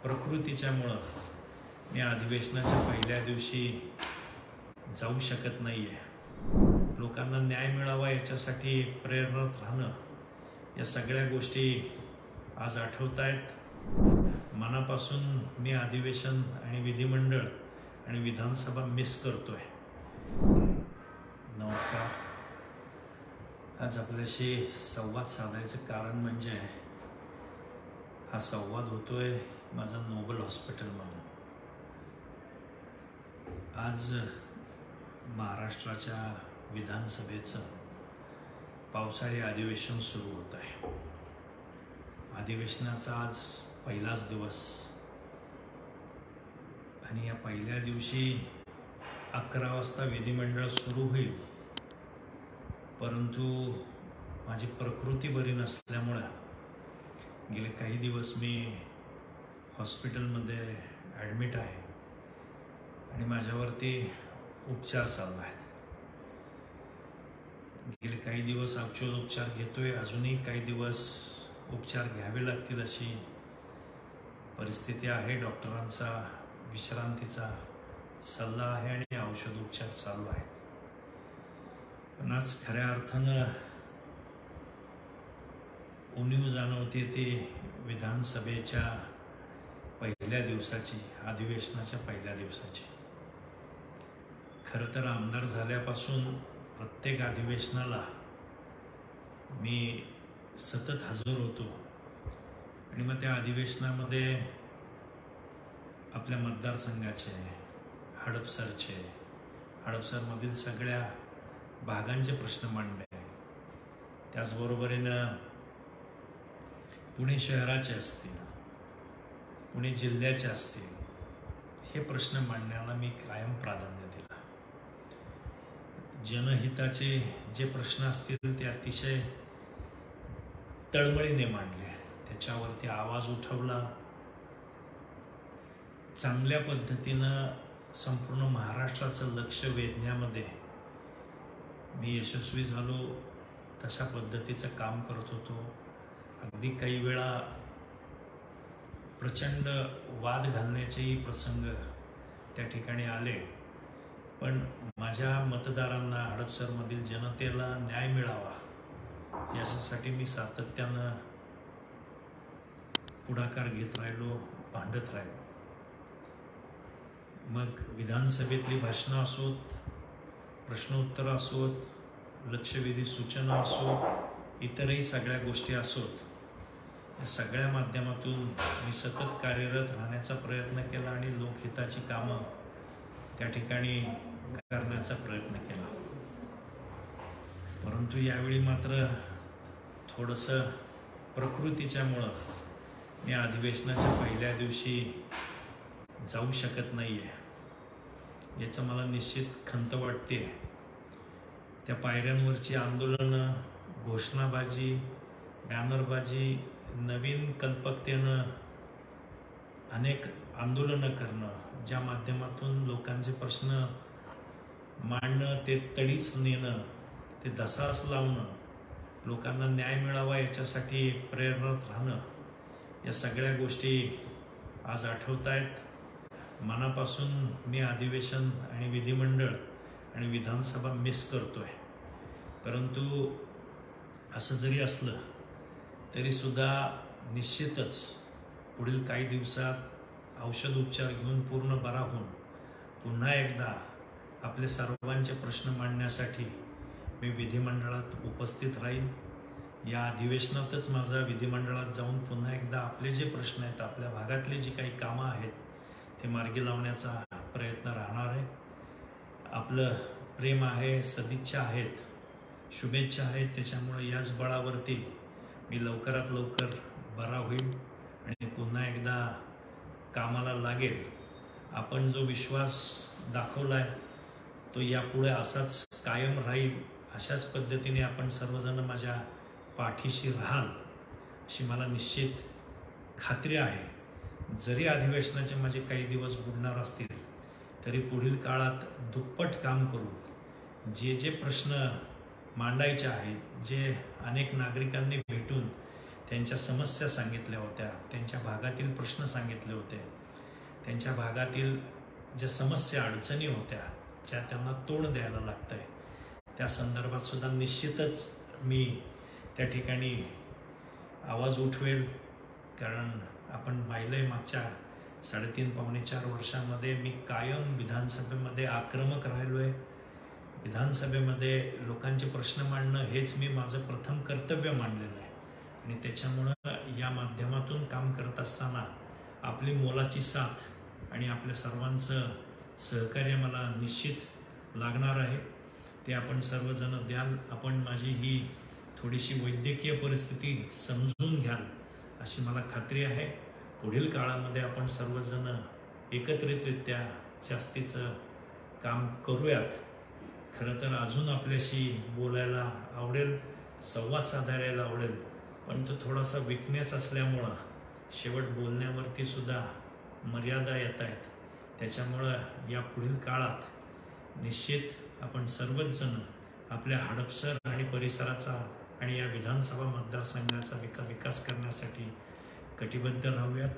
प्रकृतीच्यामुळं मी अधिवेशनाच्या पहिल्या दिवशी जाऊ शकत नाही आहे. लोकांना न्याय मिळावा याच्यासाठी प्रेरणात राहणं, या सगळ्या गोष्टी आज आठवत आहेत. मनापासून मी अधिवेशन आणि विधिमंडळ आणि विधानसभा मिस करतोय. नमस्कार. आज आपल्याशी संवाद साधायचं कारण म्हणजे हा संवाद होतोय माझा नोबल हॉस्पिटलमधून. आज महाराष्ट्राच्या विधानसभेचं पावसाळी अधिवेशन सुरू होत आहे. अधिवेशनाचा आज पहिलाच दिवस आणि या पहिल्या दिवशी 11 वाजता विधिमंडळ सुरू होईल, परंतु माझी प्रकृती बरी नसल्यामुळे गेले काही दिवस मी हॉस्पिटलमध्ये ॲडमिट आहे आणि माझ्यावरती उपचार चालू आहेत. गेले काही दिवस औषधोपचार घेतोय, अजूनही काही दिवस उपचार घ्यावे लागतील अशी परिस्थिती आहे. डॉक्टरांचा विश्रांतीचा सल्ला आहे आणि औषधोपचार चालू आहेत. पण आज खऱ्या अर्थानं उणीव जाणवते ती विधानसभेच्या पहिल्या दिवसाची, अधिवेशनाच्या पहिल्या दिवसाची. खरं तर आमदार झाल्यापासून प्रत्येक अधिवेशनाला मी सतत हजर होतो आणि मग त्या अधिवेशनामध्ये आपल्या मतदारसंघाचे, हडपसरमधील सगळ्या भागांचे प्रश्न मांडले. त्याचबरोबरीनं पुणे शहराचे असतील, पुणे जिल्ह्याचे असतील, हे प्रश्न मांडण्याला मी कायम प्राधान्य दिलं. जनहिताचे जे प्रश्न असतील ते अतिशय तळमळीने मांडले, त्याच्यावरती आवाज उठवला. चांगल्या पद्धतीनं संपूर्ण महाराष्ट्राचं लक्ष वेधण्यामध्ये मी यशस्वी झालो. तशा पद्धतीचं काम करत होतो. अगदी काही वेळा प्रचंड वाद घालण्याचेही प्रसंग त्या ठिकाणी आले, पण माझ्या मतदारांना, हडपसरमधील जनतेला न्याय मिळावा यासाठी मी सातत्यानं पुढाकार घेत राहिलो, भांडत राहिलो. मग विधानसभेतली भाषणं असोत, प्रश्नोत्तरं असोत, लक्षवेधी सूचना असोत, इतरही सगळ्या गोष्टी असोत, या सगळ्या माध्यमातून मी सतत कार्यरत राहण्याचा प्रयत्न केला आणि लोकहिताची कामं त्या ठिकाणी करण्याचा प्रयत्न केला. परंतु यावेळी मात्र थोडंसं प्रकृतीच्यामुळं मी अधिवेशनाच्या पहिल्या दिवशी जाऊ शकत नाही आहे. याचं मला निश्चित खंत वाटते. त्या पायऱ्यांवरची आंदोलनं, घोषणाबाजी, बॅनरबाजी, नवीन कल्पकतेनं अनेक आंदोलनं करणं, ज्या माध्यमातून लोकांचे प्रश्न मांडणं, ते तडीस नेणं, ते धसास लावणं, लोकांना न्याय मिळावा याच्यासाठी प्रेरणात राहणं, या सगळ्या गोष्टी आज आठवत आहेत. मनापासून मी अधिवेशन आणि विधिमंडळ आणि विधानसभा मिस करतोय. परंतु असं जरी असलं तरीसुद्धा निश्चितच पुढील काही दिवसात औषध उपचार घेऊन पूर्ण बरा होऊन पुन्हा एकदा आपले सर्वांचे प्रश्न मांडण्यासाठी मी विधिमंडळात उपस्थित राहील. या अधिवेशनातच माझा विधिमंडळात जाऊन पुन्हा एकदा आपले जे प्रश्न आहेत, आपल्या भागातले जी काही कामं आहेत, ते मार्गी लावण्याचा प्रयत्न राहणार आहे. आपलं प्रेम आहे, सदिच्छा आहेत, शुभेच्छा आहेत. त्याच्यामुळे याच बळावरती मी लवकरात लवकर बरा होईल आणि पुन्हा एकदा कामाला लागेल. आपण जो विश्वास दाखवला आहे तो यापुढे असाच कायम राहील. अशाच पद्धतीने आपण सर्वजण माझ्या पाठीशी राहाल अशी मला निश्चित खात्री आहे. जरी अधिवेशनाचे माझे काही दिवस बुडणार असतील तरी पुढील काळात दुप्पट काम करून जे जे प्रश्न मांडायचे आहेत, जे अनेक नागरिकांनी भेटून त्यांच्या समस्या सांगितल्या होत्या, त्यांच्या भागातील प्रश्न सांगितले होते, त्यांच्या भागातील ज्या समस्या अडचणी होत्या ज्या त्यांना तोंड द्यायला लागतं आहे, त्या संदर्भात सुद्धा निश्चितच मी त्या ठिकाणी आवाज उठवेल. कारण आपण पाहिलं आहे मागच्या 3.5-4 वर्षामध्ये मी कायम विधानसभेमध्ये आक्रमक राहिलो आहे. विधानसभेमध्ये लोकांचे प्रश्न मांडणं हेच मी माझं प्रथम कर्तव्य मानलेलं आहे. आणि त्याच्यामुळं या माध्यमातून काम करत असताना आपली मोलाची साथ आणि आपल्या सर्वांचं सहकार्य मला निश्चित लागणार आहे. ते आपण सर्वजण द्याल. आपण माझी ही थोडीशी वैद्यकीय परिस्थिती समजून घ्याल अशी मला खात्री आहे. पुढील काळामध्ये आपण सर्वजण एकत्रितरित्या जास्तीचं काम करूयात. खरं तर अजून आपल्याशी बोलायला आवडेल, संवाद साधायला आवडेल, पण तो थोडासा विकनेस असल्यामुळं शेवट बोलण्यावरती सुद्धा मर्यादा येत आहेत. त्याच्यामुळं या पुढील काळात निश्चित आपण सर्वच जण आपल्या हडपसर आणि परिसराचा आणि या विधानसभा मतदारसंघाचा विकास करण्यासाठी कटिबद्ध राहूयात.